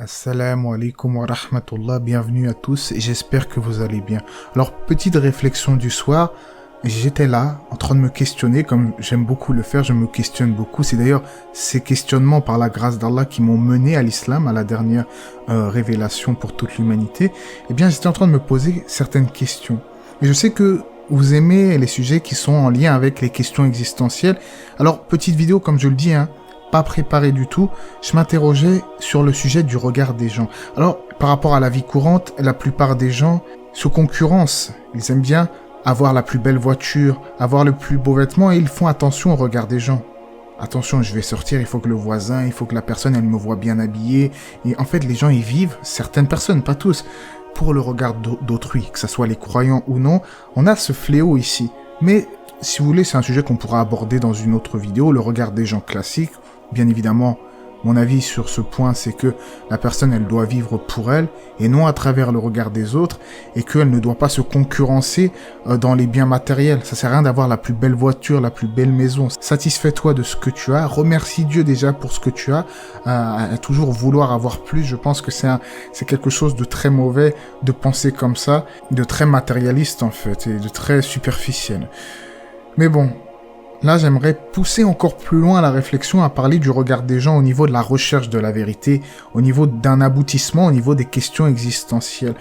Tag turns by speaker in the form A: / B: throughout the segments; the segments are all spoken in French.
A: Assalamu alaikum wa rahmatullah, bienvenue à tous et j'espère que vous allez bien. Alors, petite réflexion du soir, j'étais là en train de me questionner, comme j'aime beaucoup le faire, je me questionne beaucoup. C'est d'ailleurs ces questionnements par la grâce d'Allah qui m'ont mené à l'islam, à la dernière révélation pour toute l'humanité. Eh bien, j'étais en train de me poser certaines questions. Et je sais que vous aimez les sujets qui sont en lien avec les questions existentielles. Alors, petite vidéo, comme je le dis, pas préparé du tout, je m'interrogeais sur le sujet du regard des gens. Alors, par rapport à la vie courante, la plupart des gens se concurrencent. Ils aiment bien avoir la plus belle voiture, avoir le plus beau vêtement et ils font attention au regard des gens. Attention, je vais sortir, il faut que le voisin, il faut que la personne, elle me voit bien habillé. Et en fait, les gens, ils vivent, certaines personnes, pas tous, pour le regard d'autrui, que ce soit les croyants ou non. On a ce fléau ici. Mais, si vous voulez, c'est un sujet qu'on pourra aborder dans une autre vidéo, le regard des gens classiques. Bien évidemment, mon avis sur ce point, c'est que la personne, elle doit vivre pour elle et non à travers le regard des autres et qu'elle ne doit pas se concurrencer dans les biens matériels. Ça sert à rien d'avoir la plus belle voiture, la plus belle maison. Satisfais-toi de ce que tu as. Remercie Dieu déjà pour ce que tu as. À toujours vouloir avoir plus, je pense que c'est quelque chose de très mauvais de penser comme ça, de très matérialiste en fait et de très superficiel. Mais bon. Là, j'aimerais pousser encore plus loin la réflexion à parler du regard des gens au niveau de la recherche de la vérité, au niveau d'un aboutissement, au niveau des questions existentielles.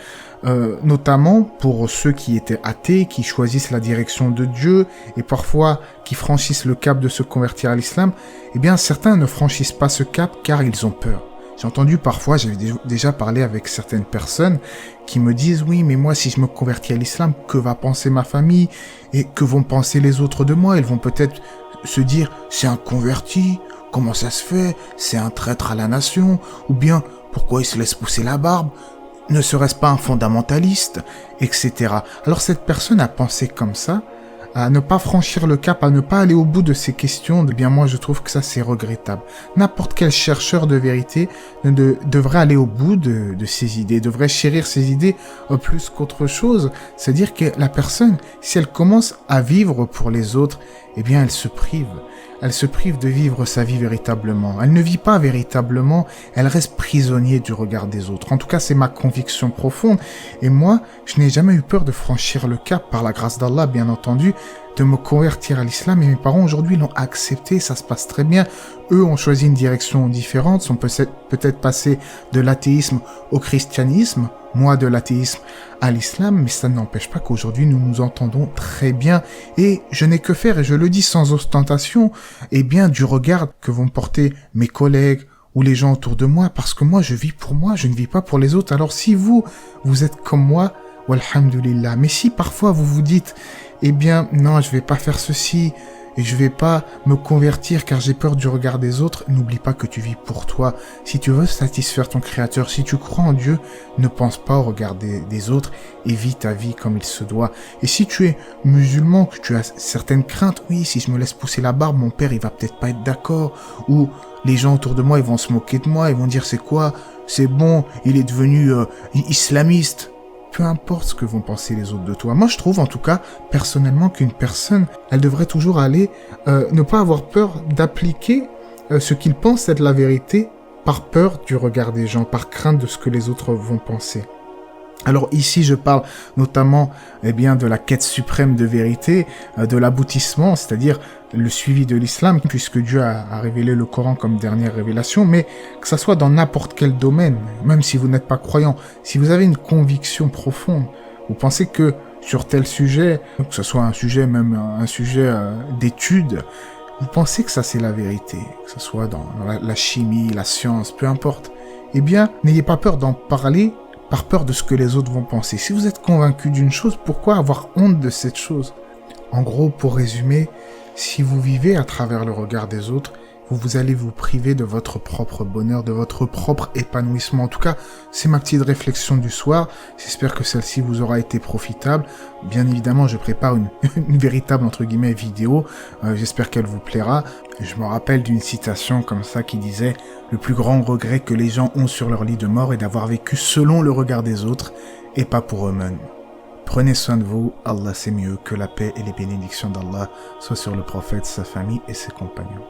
A: Notamment pour ceux qui étaient athées, qui choisissent la direction de Dieu et parfois qui franchissent le cap de se convertir à l'islam, eh bien certains ne franchissent pas ce cap car ils ont peur. J'ai entendu parfois, j'avais déjà parlé avec certaines personnes qui me disent « Oui, mais moi, si je me convertis à l'islam, que va penser ma famille et que vont penser les autres de moi ?» Ils vont peut-être se dire « C'est un converti, comment ça se fait? C'est un traître à la nation ?» Ou bien « Pourquoi il se laisse pousser la barbe? Ne serait-ce pas un fondamentaliste ?» Etc. Alors cette personne a pensé comme ça, à ne pas franchir le cap, à ne pas aller au bout de ces questions, eh bien moi je trouve que ça c'est regrettable. N'importe quel chercheur de vérité devrait aller au bout de ses idées, devrait chérir ses idées plus qu'autre chose. C'est-à-dire que la personne, si elle commence à vivre pour les autres, eh bien elle se prive. Elle se prive de vivre sa vie véritablement. Elle ne vit pas véritablement, elle reste prisonnière du regard des autres. En tout cas, c'est ma conviction profonde. Et moi, je n'ai jamais eu peur de franchir le cap, par la grâce d'Allah, bien entendu, de me convertir à l'islam. Et mes parents, aujourd'hui, l'ont accepté, ça se passe très bien. Eux ont choisi une direction différente, sont peut-être passés de l'athéisme au christianisme, moi de l'athéisme à l'islam, mais ça n'empêche pas qu'aujourd'hui nous nous entendons très bien et je n'ai que faire, et je le dis sans ostentation, eh bien du regard que vont porter mes collègues ou les gens autour de moi, parce que moi je vis pour moi, je ne vis pas pour les autres. Alors si vous êtes comme moi, walhamdulillah, mais si parfois vous vous dites, eh bien non, je vais pas faire ceci, et je vais pas me convertir car j'ai peur du regard des autres, n'oublie pas que tu vis pour toi. Si tu veux satisfaire ton créateur, si tu crois en Dieu, ne pense pas au regard des autres et vis ta vie comme il se doit. Et si tu es musulman, que tu as certaines craintes, oui, si je me laisse pousser la barbe, mon père, il va peut-être pas être d'accord, ou les gens autour de moi, ils vont se moquer de moi, ils vont dire c'est quoi, c'est bon, il est devenu islamiste. Peu importe ce que vont penser les autres de toi. Moi, je trouve, en tout cas, personnellement, qu'une personne, elle devrait toujours aller, ne pas avoir peur d'appliquer ce qu'il pense être la vérité par peur du regard des gens, par crainte de ce que les autres vont penser. Alors ici, je parle notamment bien de la quête suprême de vérité, de l'aboutissement, c'est-à-dire le suivi de l'islam, puisque Dieu a révélé le Coran comme dernière révélation, mais que ça soit dans n'importe quel domaine, même si vous n'êtes pas croyant, si vous avez une conviction profonde, vous pensez que sur tel sujet, que ce soit un sujet, même un sujet d'étude, vous pensez que ça c'est la vérité, que ce soit dans la chimie, la science, peu importe, eh bien, n'ayez pas peur d'en parler, par peur de ce que les autres vont penser. Si vous êtes convaincu d'une chose, pourquoi avoir honte de cette chose? En gros, pour résumer, si vous vivez à travers le regard des autres, vous allez vous priver de votre propre bonheur, de votre propre épanouissement. En tout cas, c'est ma petite réflexion du soir. J'espère que celle-ci vous aura été profitable. Bien évidemment, je prépare une véritable, entre guillemets, vidéo. J'espère qu'elle vous plaira. Je me rappelle d'une citation comme ça qui disait « Le plus grand regret que les gens ont sur leur lit de mort est d'avoir vécu selon le regard des autres et pas pour eux-mêmes. » Prenez soin de vous, Allah c'est mieux, que la paix et les bénédictions d'Allah soient sur le prophète, sa famille et ses compagnons.